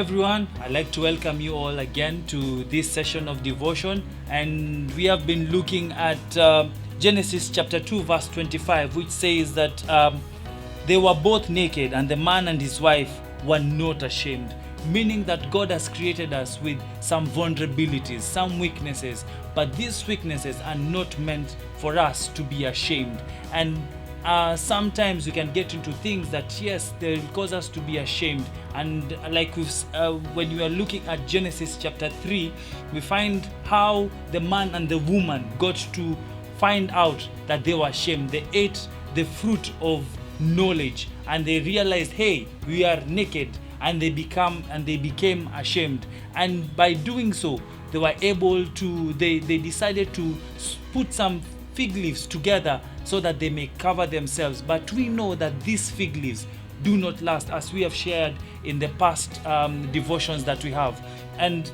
everyone. I'd like to welcome you all again to this session of devotion, and we have been looking at Genesis chapter 2 verse 25, which says that they were both naked and the man and his wife were not ashamed, meaning that God has created us with some vulnerabilities, some weaknesses, but these weaknesses are not meant for us to be ashamed. And sometimes we can get into things that, yes, they will cause us to be ashamed. And like when we are looking at Genesis chapter 3, we find how the man and the woman got to find out that they were ashamed. They ate the fruit of knowledge and they realized, hey, we are naked, and they became ashamed. And by doing so, they were able to, they decided to put some fig leaves together so that they may cover themselves. But we know that these fig leaves do not last, as we have shared in the past devotions that we have. And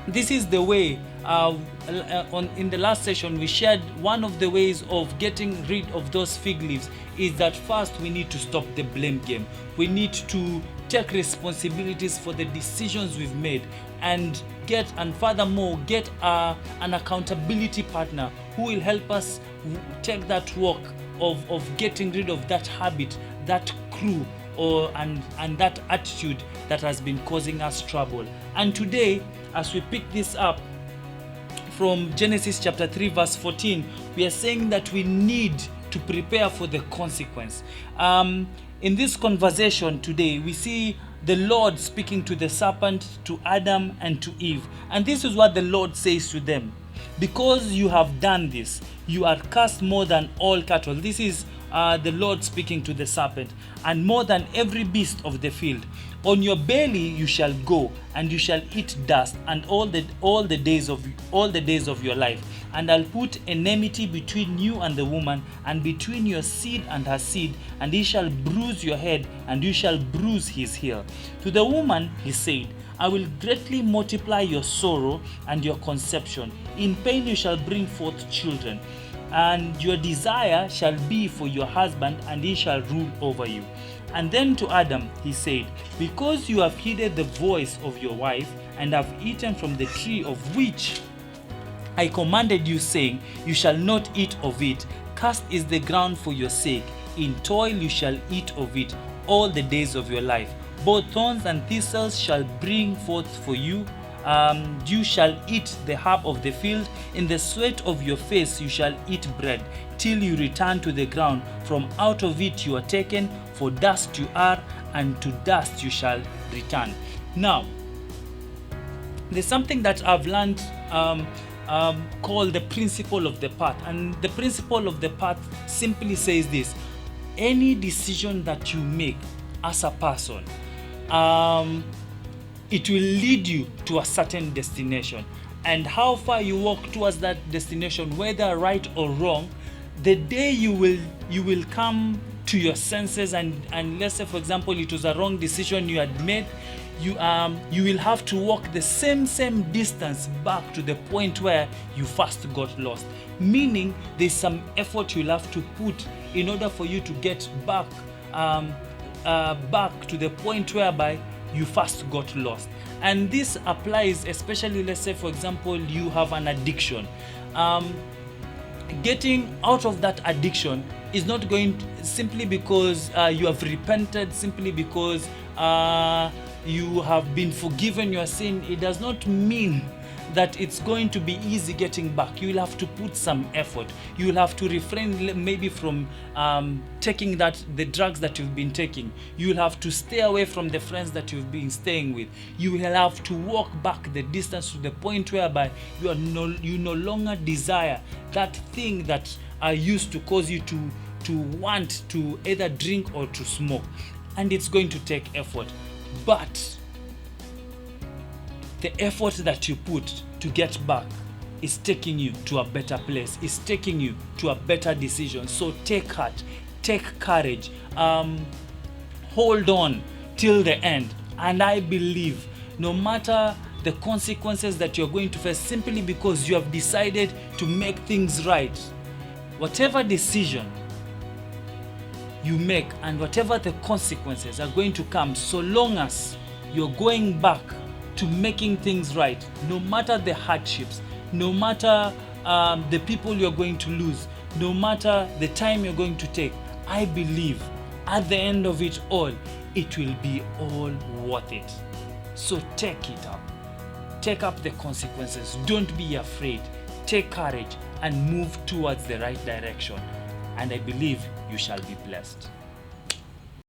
this is the way, in the last session, we shared one of the ways of getting rid of those fig leaves is that first we need to stop the blame game. We need to take responsibilities for the decisions we've made and furthermore get an accountability partner who will help us take that walk of getting rid of that habit, that crew, and that attitude that has been causing us trouble. And today, as we pick this up from Genesis chapter 3 verse 14, we are saying that we need to prepare for the consequence. In this conversation today, we see the Lord speaking to the serpent, to Adam, and to Eve. And this is what the Lord says to them. Because you have done this, you are cursed more than all cattle. This is the Lord speaking to the serpent. And more than every beast of the field. On your belly you shall go, and you shall eat dust, and all the days of your life. And I'll put enmity between you and the woman, and between your seed and her seed, and he shall bruise your head, and you shall bruise his heel. To the woman he said, I will greatly multiply your sorrow and your conception. In pain you shall bring forth children, and your desire shall be for your husband, and he shall rule over you. And then to Adam he said, because you have heeded the voice of your wife, and have eaten from the tree of which I commanded you, saying, you shall not eat of it. Cursed is the ground for your sake. In toil you shall eat of it all the days of your life. Both thorns and thistles shall bring forth for you. You shall eat the herb of the field. In the sweat of your face you shall eat bread, till you return to the ground. From out of it you are taken, for dust you are, and to dust you shall return. Now, there's something that I've learned called the principle of the path. And the principle of the path simply says this: any decision that you make as a person, it will lead you to a certain destination. And how far you walk towards that destination, whether right or wrong, the day you will come to your senses, and let's say, for example, it was a wrong decision you had made, you will have to walk the same distance back to the point where you first got lost. Meaning there's some effort you'll have to put in order for you to get back to the point whereby you first got lost. And this applies especially, let's say, for example, you have an addiction. Getting out of that addiction is not going to, simply because you have repented, simply because you have been forgiven your sin. It does not mean that it's going to be easy getting back. You will have to put some effort. You will have to refrain maybe from taking the drugs that you've been taking. You will have to stay away from the friends that you've been staying with. You will have to walk back the distance to the point whereby you no longer desire that thing that used to cause you to want to either drink or to smoke. And it's going to take effort. But the effort that you put to get back is taking you to a better place, is taking you to a better decision. So take heart, take courage, hold on till the end. And I believe no matter the consequences that you're going to face, simply because you have decided to make things right, whatever decision you make and whatever the consequences are going to come, so long as you're going back to making things right, no matter the hardships, no matter the people you're going to lose, no matter the time you're going to take. I believe at the end of it all, it will be all worth it. So take it up. Take up the consequences. Don't be afraid. Take courage and move towards the right direction. And I believe you shall be blessed.